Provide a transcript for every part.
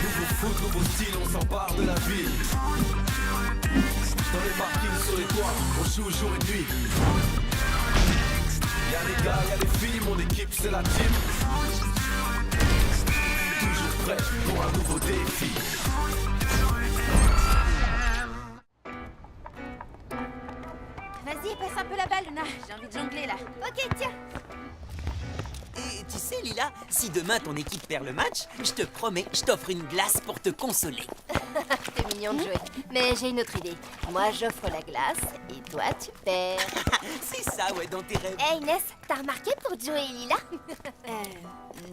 Nouveau foot, nouveau style, on s'empare de la ville. Dans les parkings, sur les toits, on joue jour et nuit. Y'a les gars, y'a les filles, mon équipe c'est la team. Toujours prêt pour un nouveau défi. Vas-y, passe un peu la balle, Luna. J'ai envie de jongler, là. Ok, tiens. Et tu sais, Lila, si demain ton équipe perd le match, je te promets, je t'offre une glace pour te consoler. C'est mignon de jouer. Mais j'ai une autre idée. Moi, j'offre la glace, et toi, tu perds. C'est ça, ouais, dans tes rêves. Hey, Inès, t'as remarqué pour Joe et Lila?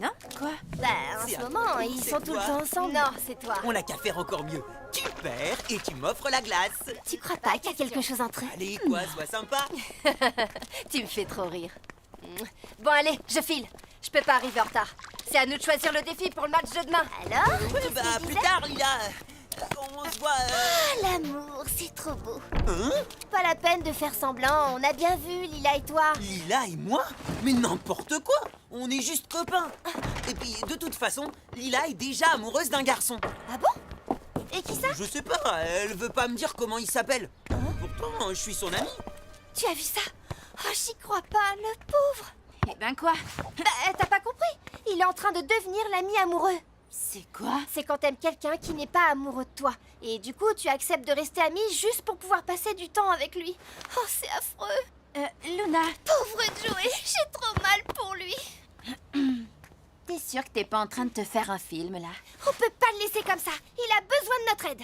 Non. Quoi? Bah, en C'est ce à moment, toi. ils C'est sont tout le toi. temps ensemble. Non, c'est toi. On n'a qu'à faire encore mieux. Tu perds et tu m'offres la glace. Tu crois pas qu'il y a quelque chose entre eux? Allez, quoi, sois sympa. Tu me fais trop rire. Bon, allez, je file. Je peux pas arriver en retard. C'est à nous de choisir le défi pour le match de demain. Alors? Ouais, qu'est-ce bah, qu'il plus disait? tard, Lila. On se voit. Ah, l'amour, c'est trop beau. Hein? Pas la peine de faire semblant. On a bien vu, Lila et toi. Lila et moi? Mais n'importe quoi. On est juste copains. Et puis, de toute façon, Lila est déjà amoureuse d'un garçon. Ah bon? Et qui ça? Je sais pas, elle veut pas me dire comment il s'appelle. Pourtant, je suis son ami. Tu as vu ça? Oh, j'y crois pas, le pauvre. Eh ben quoi? Bah, t'as pas compris? Il est en train de devenir l'ami amoureux. C'est quoi? C'est quand t'aimes quelqu'un qui n'est pas amoureux de toi. Et du coup, tu acceptes de rester ami juste pour pouvoir passer du temps avec lui. Oh, c'est affreux. Luna, Pauvre Joey, j'ai trop mal pour lui. t'es sûre que t'es pas en train de te faire un film, là? On peut pas le laisser comme ça. Il a besoin de notre aide.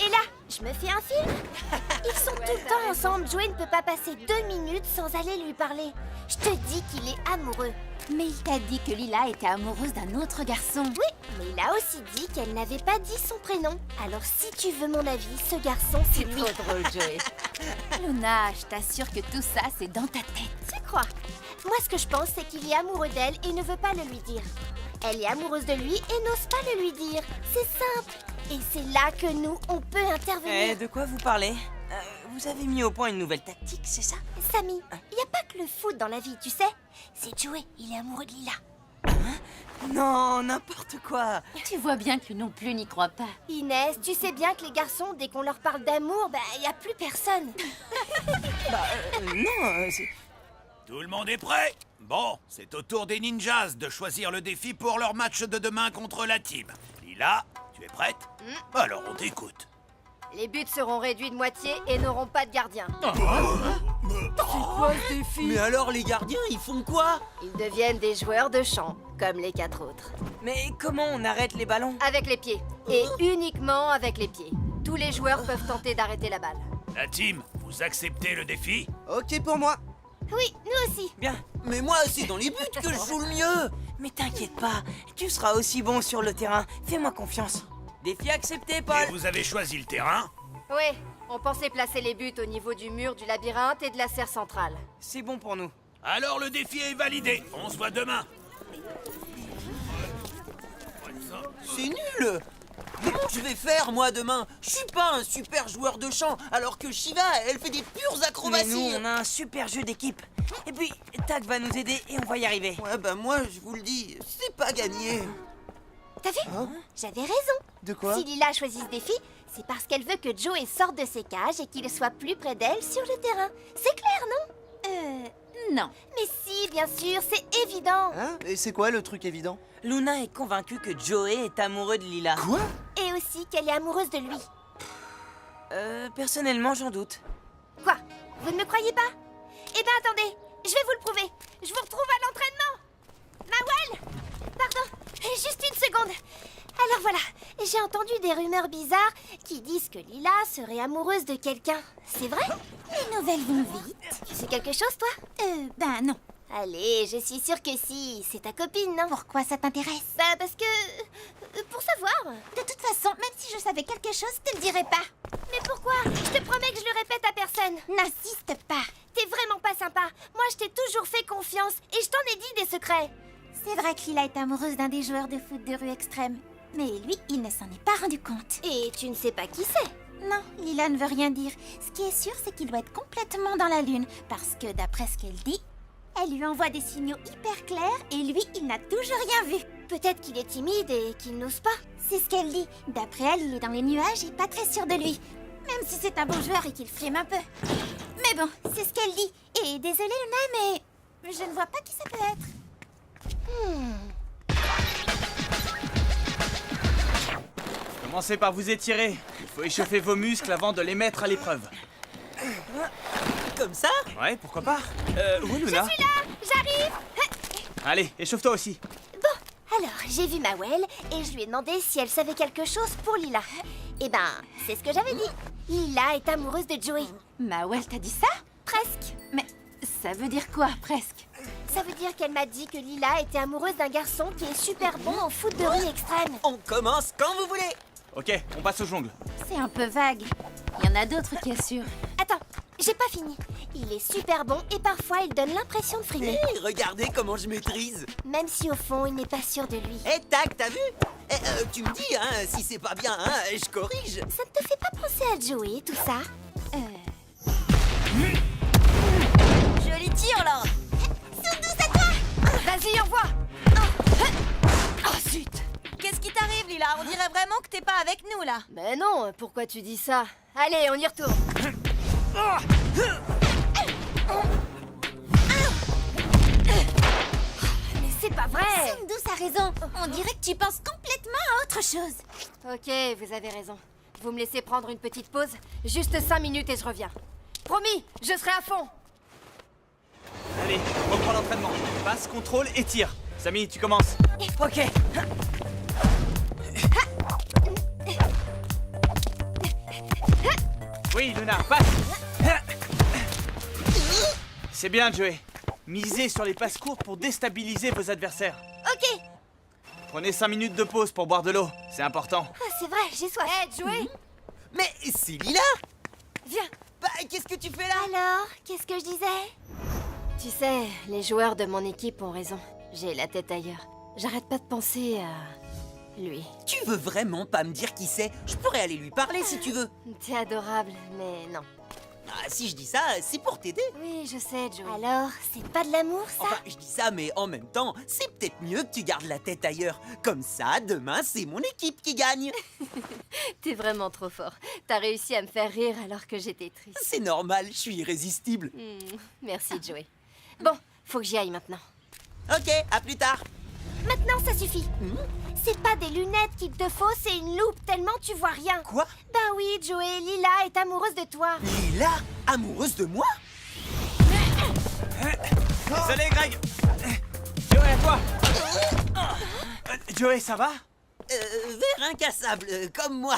Et là, je me fais un film. Ils sont tout le temps ensemble. Joey ne peut pas passer 2 minutes sans aller lui parler. Je te dis qu'il est amoureux. Mais il t'a dit que Lila était amoureuse d'un autre garçon. Oui, mais il a aussi dit qu'elle n'avait pas dit son prénom. Alors si tu veux mon avis, ce garçon, c'est lui. Trop drôle, Joey. Luna, je t'assure que tout ça, c'est dans ta tête. Tu crois? Moi, ce que je pense, c'est qu'il est amoureux d'elle et ne veut pas le lui dire. Elle est amoureuse de lui et n'ose pas le lui dire. C'est simple. Et c'est là que nous, on peut intervenir. De quoi vous parlez? Vous avez mis au point une nouvelle tactique, c'est ça? Samy, il n'y a pas que le foot dans la vie, tu sais. C'est Joey, il est amoureux de Lila. Non, n'importe quoi. Tu vois bien que lui non plus n'y croit pas. Inès, tu sais bien que les garçons, dès qu'on leur parle d'amour, il n'y a plus personne. Non, c'est... Tout le monde est prêt? Bon, c'est au tour des ninjas de choisir le défi pour leur match de demain contre la team. Lila, tu es prête? Alors on t'écoute. Les buts seront réduits de moitié et n'auront pas de gardien. Mais alors, les gardiens, ils font quoi? Ils deviennent des joueurs de champ, comme les 4 autres. Mais comment on arrête les ballons? Avec les pieds. Et uniquement avec les pieds. Tous les joueurs peuvent tenter d'arrêter la balle. La team, vous acceptez le défi? Ok pour moi. Oui, nous aussi. Bien. Mais moi, c'est dans les buts que je joue le mieux. Mais t'inquiète pas, tu seras aussi bon sur le terrain. Fais-moi confiance. Défi accepté, Paul. Et vous avez choisi le terrain? Oui, on pensait placer les buts au niveau du mur du labyrinthe et de la serre centrale. C'est bon pour nous. Alors le défi est validé. On se voit demain. C'est nul. Comment je vais faire, moi, demain? Je suis pas un super joueur de chant, alors que Shiva, elle fait des pures acrobaties. Mais nous, on a un super jeu d'équipe. Et puis, Tak va nous aider et on va y arriver. Ouais, bah moi, je vous le dis, c'est pas gagné. T'as vu? J'avais raison. De quoi? Si Lila choisit ce défi, c'est parce qu'elle veut que Joey sorte de ses cages et qu'il soit plus près d'elle sur le terrain. C'est clair, non? Non. Mais si, bien sûr, c'est évident. Hein? Et c'est quoi le truc évident? Luna est convaincue que Joey est amoureux de Lila. Quoi? Et aussi qu'elle est amoureuse de lui. Personnellement, j'en doute. Quoi? Vous ne me croyez pas? Eh ben attendez, je vais vous le prouver. Je vous retrouve à l'entraînement. Mawel! Pardon, juste une seconde. Alors voilà, j'ai entendu des rumeurs bizarres qui disent que Lila serait amoureuse de quelqu'un. C'est vrai? Les nouvelles vont vite. Tu sais quelque chose, toi? Ben non. Allez, je suis sûre que si. C'est ta copine, non? Pourquoi ça t'intéresse? Bah parce que... pour savoir. De toute façon, même si je savais quelque chose, je te le dirais pas. Mais pourquoi? Je te promets que je le répète à personne. N'insiste pas. T'es vraiment pas sympa. Moi, je t'ai toujours fait confiance et je t'en ai dit des secrets. C'est vrai que Lila est amoureuse d'un des joueurs de foot de rue extrême. Mais lui, il ne s'en est pas rendu compte. Et tu ne sais pas qui c'est? Non, Lila ne veut rien dire. Ce qui est sûr, c'est qu'il doit être complètement dans la lune. Parce que, d'après ce qu'elle dit, elle lui envoie des signaux hyper clairs et lui, il n'a toujours rien vu. Peut-être qu'il est timide et qu'il n'ose pas. C'est ce qu'elle dit. D'après elle, il est dans les nuages et pas très sûr de lui. Même si c'est un bon joueur et qu'il flemme un peu. Mais bon, c'est ce qu'elle dit. Et désolée, Luna, mais je ne vois pas qui ça peut être. Commencez par vous étirer. Il faut échauffer vos muscles avant de les mettre à l'épreuve. Comme ça? Ouais, pourquoi pas. Où est Luna? Je suis là, j'arrive. Allez, échauffe-toi aussi. Bon, alors j'ai vu Mawel et je lui ai demandé si elle savait quelque chose pour Lila. Eh ben, c'est ce que j'avais dit. Lila est amoureuse de Joey. Mawel t'a dit ça? Presque. Mais ça veut dire quoi, presque? Ça veut dire qu'elle m'a dit que Lila était amoureuse d'un garçon qui est super bon en foot de rue extrême. On commence quand vous voulez. Ok, on passe aux jongles. C'est un peu vague. Il y en a d'autres qui assurent. Attends, j'ai pas fini. Il est super bon et parfois il donne l'impression de frimer. Hé, regardez comment je maîtrise. Même si au fond il n'est pas sûr de lui. Hé, tac, t'as vu? Tu me dis, hein, si c'est pas bien, hein, je corrige. Ça ne te fait pas penser à Joey, tout ça? Joli tir, là! Soundou, c'est toi! Vas-y, envoie! Oh, zut! Qu'est-ce qui t'arrive, Lila? On dirait vraiment que t'es pas avec nous, là. Ben non, pourquoi tu dis ça? Allez, on y retourne. Mais c'est pas vrai! Soundou a raison. On dirait que tu penses complètement à autre chose. Ok, vous avez raison. Vous me laissez prendre une petite pause? Juste 5 minutes et je reviens. Promis, je serai à fond! Allez, on reprend l'entraînement. Passe, contrôle et tire. Samy, tu commences. Ok. Oui, Luna, passe. C'est bien, Joey. Misez sur les passes courtes pour déstabiliser vos adversaires. Ok! Prenez 5 minutes de pause pour boire de l'eau. C'est important. Ah, c'est vrai, j'ai soif. Joey! Mais c'est Lila. Viens! Bah, qu'est-ce que tu fais là? Alors, qu'est-ce que je disais? Tu sais, les joueurs de mon équipe ont raison. J'ai la tête ailleurs. J'arrête pas de penser à... lui. Tu veux vraiment pas me dire qui c'est? Je pourrais aller lui parler si tu veux. T'es adorable, mais non. Ah, si je dis ça, c'est pour t'aider. Oui, je sais, Joey. Alors, c'est pas de l'amour, ça? Enfin, je dis ça, mais en même temps, c'est peut-être mieux que tu gardes la tête ailleurs. Comme ça, demain, c'est mon équipe qui gagne. T'es vraiment trop fort. T'as réussi à me faire rire alors que j'étais triste. C'est normal, je suis irrésistible. Merci, Joey. Bon, faut que j'y aille maintenant. Ok, à plus tard. Maintenant, ça suffit. C'est pas des lunettes qu'il te faut, c'est une loupe, tellement tu vois rien. Quoi? Ben oui, Joey, Lila est amoureuse de toi. Lila, amoureuse de moi? Désolé, Greg. Joey, à toi. Joey, ça va? Verre incassable, comme moi,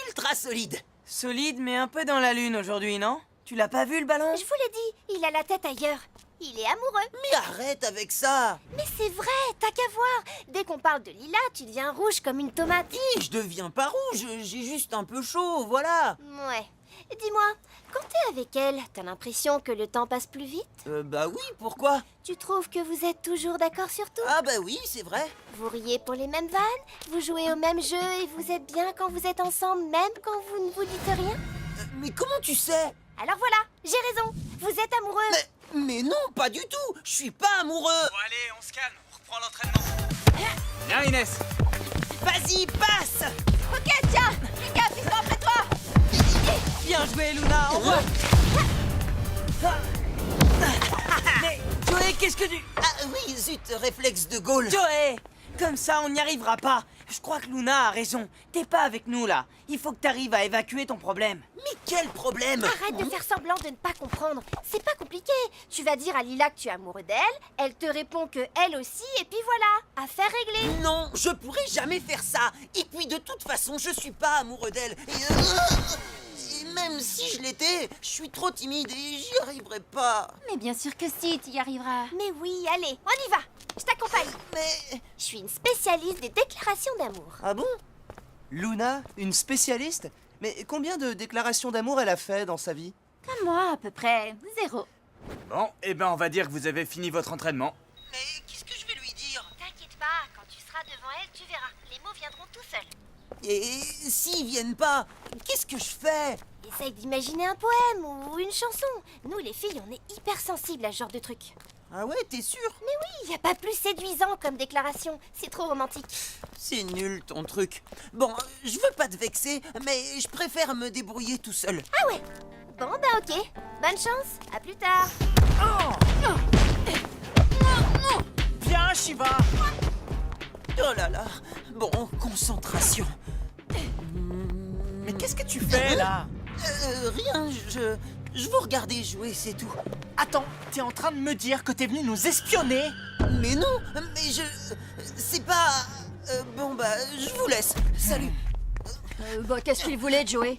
ultra solide. Solide, mais un peu dans la lune aujourd'hui, non? Tu l'as pas vu le ballon? Je vous l'ai dit, il a la tête ailleurs. Il est amoureux. Mais arrête avec ça. Mais c'est vrai, t'as qu'à voir. Dès qu'on parle de Lila, tu deviens rouge comme une tomate. Je deviens pas rouge, j'ai juste un peu chaud, voilà. Ouais. Dis-moi, quand t'es avec elle, t'as l'impression que le temps passe plus vite? Bah oui, pourquoi? Tu trouves que vous êtes toujours d'accord sur tout? Ah bah oui, c'est vrai. Vous riez pour les mêmes vannes? Vous jouez au même jeu et vous êtes bien quand vous êtes ensemble, même quand vous ne vous dites rien? Mais comment tu sais? Alors voilà, j'ai raison. Vous êtes amoureux. Mais non, pas du tout. Je suis pas amoureux. Bon, allez, on se calme. On reprend l'entraînement. Viens, Inès. Vas-y, passe. Ok, tiens! Lucas, appuie-toi après toi! Bien joué, Luna, envoie! Mais, Joey, qu'est-ce que tu... Ah oui, zut, réflexe de Gaulle. Joey! Comme ça, on n'y arrivera pas. Je crois que Luna a raison. T'es pas avec nous, là. Il faut que t'arrives à évacuer ton problème. Mais quel problème? Arrête de faire semblant de ne pas comprendre. C'est pas compliqué. Tu vas dire à Lila que tu es amoureux d'elle, elle te répond que elle aussi, et puis voilà, affaire réglée. Non, je pourrais jamais faire ça. Et puis de toute façon, je suis pas amoureux d'elle. Et même si je l'étais, je suis trop timide et j'y arriverai pas. Mais bien sûr que si, tu y arriveras. Mais oui, allez, on y va. Je t'accompagne. Mais... Je suis une spécialiste des déclarations d'amour. Ah bon? Luna, une spécialiste? Mais combien de déclarations d'amour elle a fait dans sa vie? Comme moi, à peu près. 0. Bon, eh ben, on va dire que vous avez fini votre entraînement. Mais qu'est-ce que je vais lui dire? T'inquiète pas, quand tu seras devant elle, tu verras. Les mots viendront tout seuls. Et s'ils viennent pas, qu'est-ce que je fais? Essaye d'imaginer un poème ou une chanson. Nous, les filles, on est hyper sensibles à ce genre de truc. Ah ouais, t'es sûr? Mais oui, y a pas plus séduisant comme déclaration. C'est trop romantique. C'est nul ton truc. Bon, je veux pas te vexer, mais je préfère me débrouiller tout seul. Ah ouais. Bon, bah ok. Bonne chance. À plus tard. Viens, Shiva. Oh là là. Bon, concentration. Mais qu'est-ce que tu fais, là? Rien, je vous regardais jouer, c'est tout. Attends, t'es en train de me dire que t'es venu nous espionner? Mais non, mais c'est pas... bon bah, je vous laisse. Salut. Qu'est-ce qu'il voulait, Joey?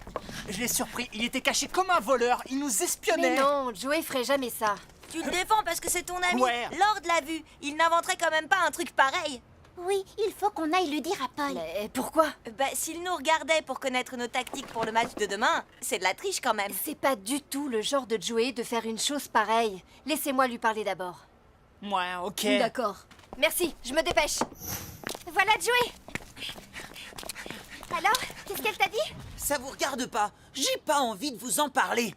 Je l'ai surpris, il était caché comme un voleur, il nous espionnait. Mais non, Joey ferait jamais ça. Tu le défends parce que c'est ton ami. Ouais. Lord l'a vu. Il n'inventerait quand même pas un truc pareil. Oui, il faut qu'on aille le dire à Paul. Mais pourquoi? Bah, s'il nous regardait pour connaître nos tactiques pour le match de demain, c'est de la triche quand même. C'est pas du tout le genre de Joey de faire une chose pareille. Laissez-moi lui parler d'abord. Ouais, ok. D'accord. Merci, je me dépêche. Voilà Joey. Alors, qu'est-ce qu'elle t'a dit? Ça vous regarde pas. J'ai pas envie de vous en parler.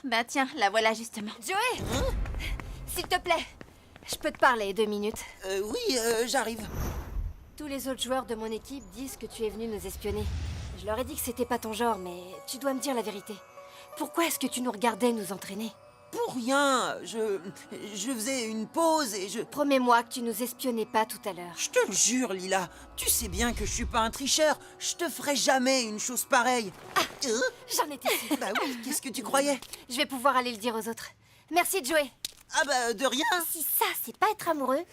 Bah tiens, la voilà justement. Joey, s'il te plaît, je peux te parler 2 minutes. Oui, j'arrive. Tous les autres joueurs de mon équipe disent que tu es venu nous espionner. Je leur ai dit que c'était pas ton genre, mais tu dois me dire la vérité. Pourquoi est-ce que tu nous regardais nous entraîner? Pour rien. Je faisais une pause et je... Promets-moi que tu nous espionnais pas tout à l'heure. Je te le jure, Lila. Tu sais bien que je suis pas un tricheur. Je te ferai jamais une chose pareille. J'en étais sûre. Bah oui, qu'est-ce que tu croyais? Je vais pouvoir aller le dire aux autres. Merci Joey. Ah bah, de rien. Si ça, c'est pas être amoureux.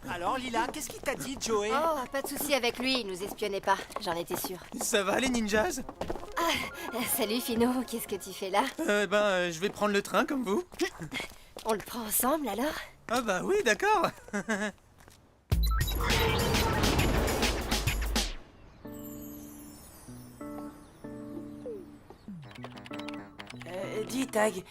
Alors, Lila, qu'est-ce qu'il t'a dit, Joey? Oh, pas de souci avec lui, il nous espionnait pas. J'en étais sûre. Ça va les ninjas? Salut Fino, qu'est-ce que tu fais là? Je vais prendre le train comme vous. On le prend ensemble alors? Ah bah oui, d'accord. Dis, Tag,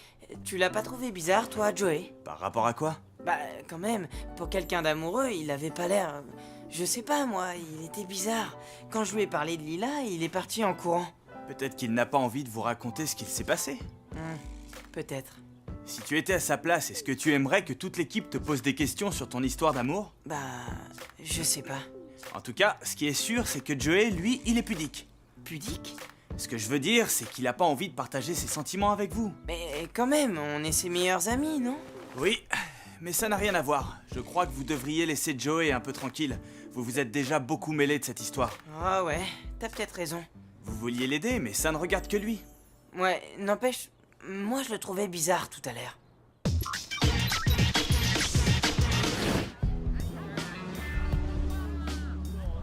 tu l'as pas trouvé bizarre, toi, Joey? Par rapport à quoi? Bah, quand même, pour quelqu'un d'amoureux, il avait pas l'air... Je sais pas, moi, il était bizarre. Quand je lui ai parlé de Lila, il est parti en courant. Peut-être qu'il n'a pas envie de vous raconter ce qu'il s'est passé. Peut-être. Si tu étais à sa place, est-ce que tu aimerais que toute l'équipe te pose des questions sur ton histoire d'amour? Bah, je sais pas. En tout cas, ce qui est sûr, c'est que Joey, lui, il est pudique. Pudique? Ce que je veux dire, c'est qu'il a pas envie de partager ses sentiments avec vous. Mais quand même, on est ses meilleurs amis, non? Oui, mais ça n'a rien à voir. Je crois que vous devriez laisser Joey un peu tranquille. Vous vous êtes déjà beaucoup mêlé de cette histoire. Ah ouais, t'as peut-être raison. Vous vouliez l'aider, mais ça ne regarde que lui. Ouais, n'empêche, moi je le trouvais bizarre tout à l'heure.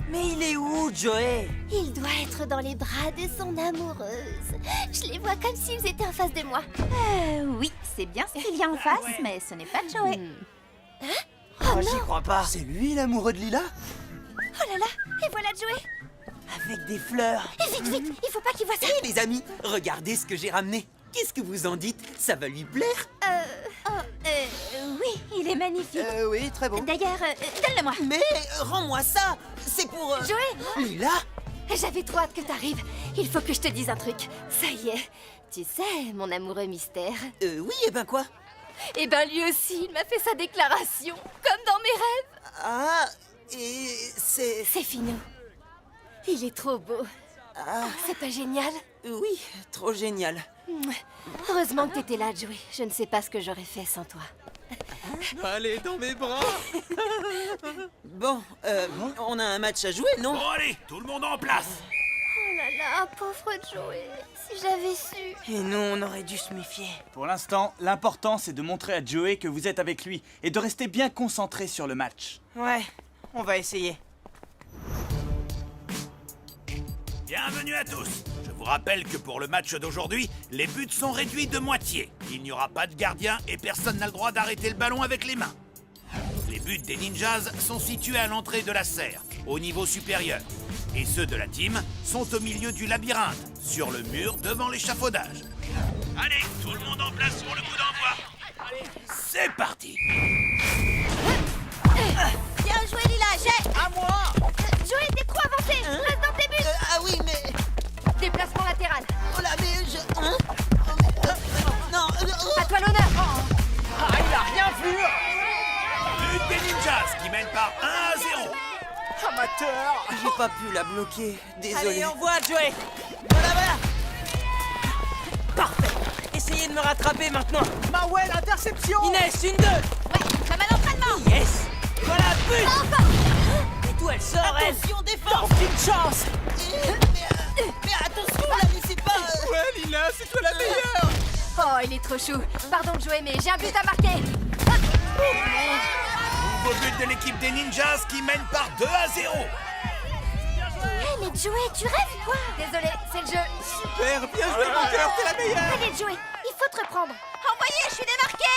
Mais il est où, Joey? Il doit être dans les bras de son amoureuse. Je les vois comme s'ils étaient en face de moi. Oui, c'est bien ce qu'il y a en face, mais ce n'est pas Joey. Oh, j'y crois pas. C'est lui l'amoureux de Lila? Oh là là, et voilà Joey. Avec des fleurs. Et vite, vite, il faut pas qu'il voit ça. Hé les amis, regardez ce que j'ai ramené. Qu'est-ce que vous en dites? Ça va lui plaire? Oui, il est magnifique. Oui, très beau. D'ailleurs, donne-le-moi. Mais rends-moi ça. C'est pour... Joey, Lila? j'avais trop hâte que t'arrives. Il faut que je te dise un truc. Ça y est, tu sais, mon amoureux mystère. Oui, et ben quoi? Eh ben lui aussi, il m'a fait sa déclaration, comme dans mes rêves. Ah, et c'est... C'est Fino. Il est trop beau. Ah, C'est pas génial? oui, trop génial. Heureusement que t'étais là, Joey. Je ne sais pas ce que j'aurais fait sans toi. Allez, dans mes bras. Bon, on a un match à jouer, non? Bon allez, tout le monde en place. Oh là là, pauvre Joey. Si j'avais su. Et nous, on aurait dû se méfier. Pour l'instant, l'important, c'est de montrer à Joey que vous êtes avec lui et de rester bien concentré sur le match. Ouais, on va essayer. Bienvenue à tous. Je vous rappelle que pour le match d'aujourd'hui, les buts sont réduits de moitié. Il n'y aura pas de gardien et personne n'a le droit d'arrêter le ballon avec les mains. Les buts des ninjas sont situés à l'entrée de la serre, au niveau supérieur. Et ceux de la team sont au milieu du labyrinthe, sur le mur devant l'échafaudage. Allez, tout le monde en place pour le coup d'envoi. C'est parti. Bien joué, Lila, j'ai... À moi! Joey, t'es trop avancé. mène par 1-0. Amateur. J'ai pas pu la bloquer, désolé. Allez, envoie, Joey. Voilà, voilà. Parfait. Essayez de me rattraper maintenant. Mawel, interception. Inès, 1-2. Ouais, comme à l'entraînement. Yes. Voilà, but. Et d'où elle sort, elle? Attention, défense. Aucune chance. Mais attention, la laissez pas. Ouais, Lila, c'est toi la meilleure. Oh, il est trop chou. Pardon, Joey, mais j'ai un but à marquer. Nouveau but de l'équipe des Ninjas qui mène par 2-0. Hé, mais Joey, tu rêves quoi? Désolé, c'est le jeu. Super, bien joué, mon cœur, t'es la meilleure. Allez, Joey, il faut te reprendre. Envoyez, je suis démarqué.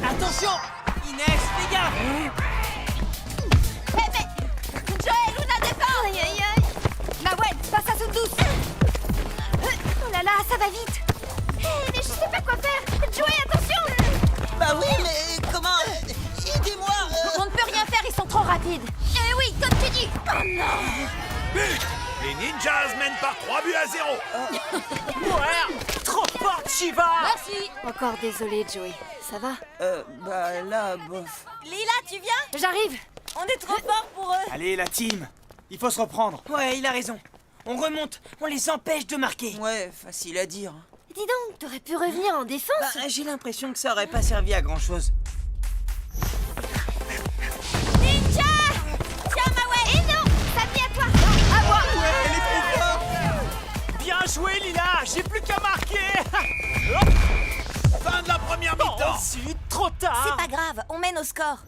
Attention. Inès, fais gaffe. Joey, Luna défend. Aïe, aïe, aïe. Nawel, passe à zone douce. Oh là là, ça va vite. Mais je sais pas quoi faire. Joey, attention. Bah oui, mais comment aidez-moi. On ne peut rien faire, ils sont trop rapides. Eh oui, comme tu dis. Oh non. But. Les Ninjas mènent par 3-0. Ouais, trop forte, Shiva. Merci. Encore désolé, Joey. Ça va? Bah là, bof. Lila, tu viens? J'arrive. On est trop forts pour eux. Allez, la team. Il faut se reprendre. Ouais, il a raison. On remonte. On les empêche de marquer. Ouais, facile à dire. Dis donc, t'aurais pu revenir en défense. Bah, j'ai l'impression que ça aurait pas servi à grand chose. Ninja! Tiens, Mawel! Et non! Samy, à toi! À moi! Elle est trop forte. Bien joué, Lila. J'ai plus qu'à marquer. Fin de la première Oh, mi-temps. zut, trop tard. C'est pas grave, on mène au score.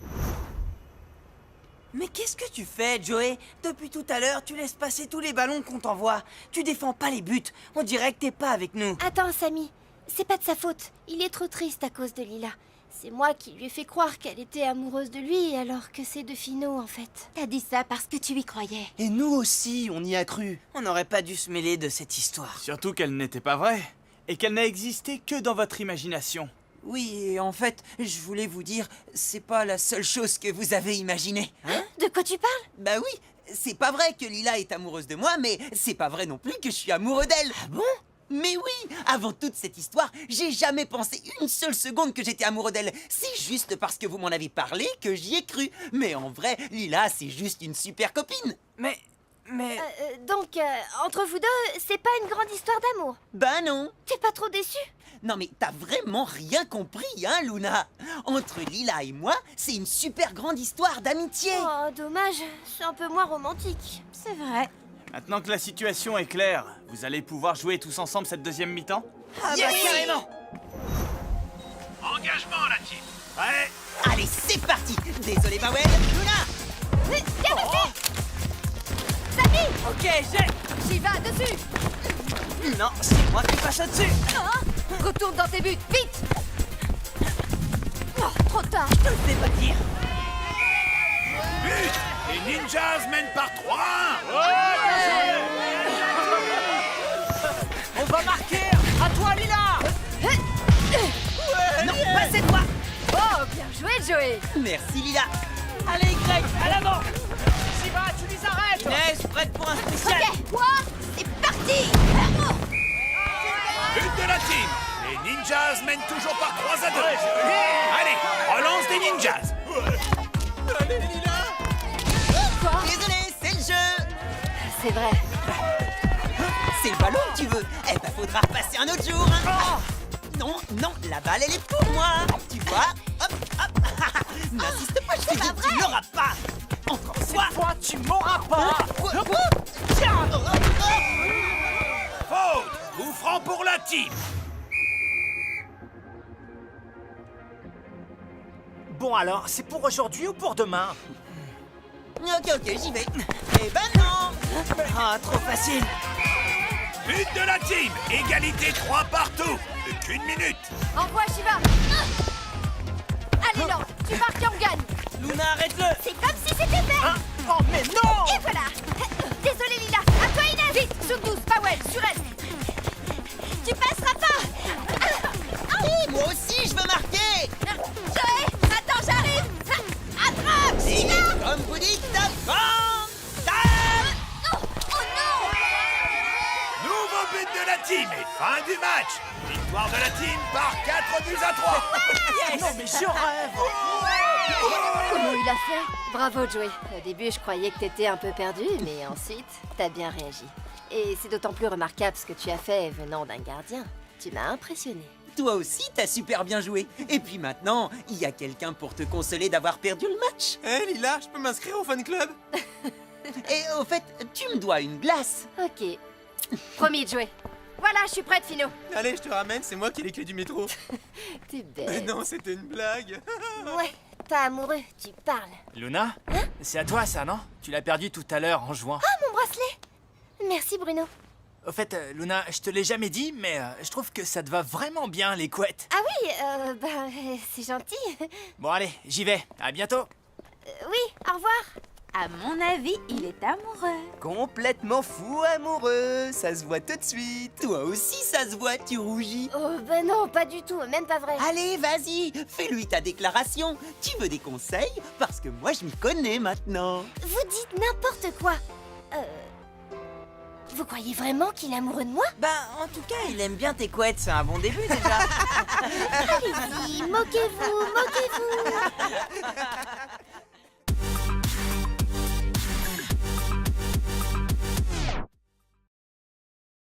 Mais qu'est-ce que tu fais, Joey? Depuis tout à l'heure, tu laisses passer tous les ballons qu'on t'envoie. Tu défends pas les buts. On dirait que t'es pas avec nous. Attends, Samy. C'est pas de sa faute. Il est trop triste à cause de Lila. C'est moi qui lui ai fait croire qu'elle était amoureuse de lui, alors que c'est de Fino, en fait. T'as dit ça parce que tu y croyais. Et nous aussi, on y a cru. On n'aurait pas dû se mêler de cette histoire. Surtout qu'elle n'était pas vraie. Et qu'elle n'a existé que dans votre imagination. Oui, et en fait, je voulais vous dire, c'est pas la seule chose que vous avez imaginée. De quoi tu parles? Bah oui, c'est pas vrai que Lila est amoureuse de moi, mais c'est pas vrai non plus que je suis amoureux d'elle. Ah bon? Mais oui, avant toute cette histoire, j'ai jamais pensé une seule seconde que j'étais amoureux d'elle. C'est juste parce que vous m'en avez parlé que j'y ai cru. Mais en vrai, Lila, c'est juste une super copine. Mais... Donc, entre vous deux, c'est pas une grande histoire d'amour. Bah non. T'es pas trop déçu? Non mais t'as vraiment rien compris, hein, Luna? Entre Lila et moi, c'est une super grande histoire d'amitié. Oh, dommage. C'est un peu moins romantique. C'est vrai. Maintenant que la situation est claire, vous allez pouvoir jouer tous ensemble cette deuxième mi-temps? Ah bah carrément. Engagement, la team. Prêt? Allez, c'est parti. Désolé, Mawel. Luna. Viens passer! Samy! Ok, j'ai... J'y va, dessus! Non, c'est moi qui passe au-dessus. Retourne dans tes buts, vite! Oh, trop tard! Je te le fais pas dire. But. Les Ninjas mènent par 3-1. On va marquer. À toi, Lila. Non, pas cette fois. Oh, bien joué, Joey! Merci, Lila. Allez, Greg, à l'avant. Shiva, tu les arrêtes. Inès, prête pour un spécial. Ok, quoi? C'est parti! But de la team. Les Ninjas mènent toujours par 3-2. Allez, relance des Ninjas. Allez, Lila. Désolé, c'est le jeu. C'est vrai. C'est le ballon que tu veux. Eh ben, faudra repasser un autre jour. Hein. Non, non, la balle, elle est pour moi. Tu vois? Hop, hop. N'insiste pas, je te dis, tu l'auras pas. Encore une fois. Toi, tu m'auras pas. Tiens. Faute. Coup franc pour la team. Bon alors, c'est pour aujourd'hui ou pour demain? Ok, j'y vais. Eh ben non. Ah, trop facile. But de la team. Égalité 3 partout. Plus qu'une minute. Envoie, Shiva! Allez, lance, tu marques et on gagne! Luna, arrête-le. C'est comme si c'était fait! Hein? Oh mais non. Et voilà! Désolé, Lila! À toi, Inès! Vite, sur 12, Powell, sur elle! Tu passeras pas! Oui, moi aussi, je veux marquer. Joey! Attends, j'arrive! Attrape! Et Shiva! comme vous dites, avance. Oh non! Nouveau but de la team et fin du match. Victoire de la team par 4 buts à 3. Non mais je rêve. Comment il a fait? Bravo, Joey. Au début, je croyais que t'étais un peu perdu, mais ensuite, t'as bien réagi. Et c'est d'autant plus remarquable ce que tu as fait venant d'un gardien. Tu m'as impressionné. Toi aussi, t'as super bien joué. Et puis maintenant, il y a quelqu'un pour te consoler d'avoir perdu le match. Hé Lila, je peux m'inscrire au fan club? Et au fait, tu me dois une glace. Ok. Promis, Joey. Voilà, je suis prête, Fino. Allez, je te ramène, c'est moi qui ai les clés du métro. T'es Mais bête. non, c'était une blague. Ouais, pas amoureux, tu parles. Luna, c'est à toi ça, non? Tu l'as perdu tout à l'heure en jouant. Ah, mon bracelet! Merci, Bruno. Au fait, Luna, je te l'ai jamais dit, mais je trouve que ça te va vraiment bien, les couettes. Ah oui, c'est gentil. Bon, allez, j'y vais. À bientôt. Oui, au revoir. À mon avis, il est amoureux. Complètement fou amoureux, ça se voit tout de suite. Toi aussi, ça se voit, tu rougis. Oh, ben non, pas du tout, même pas vrai. Allez, vas-y, fais-lui ta déclaration. Tu veux des conseils? Parce que moi, je m'y connais maintenant. Vous dites n'importe quoi. Vous croyez vraiment qu'il est amoureux de moi? Bah, en tout cas, il aime bien tes couettes, c'est un bon début déjà. Allez-y, moquez-vous, moquez-vous.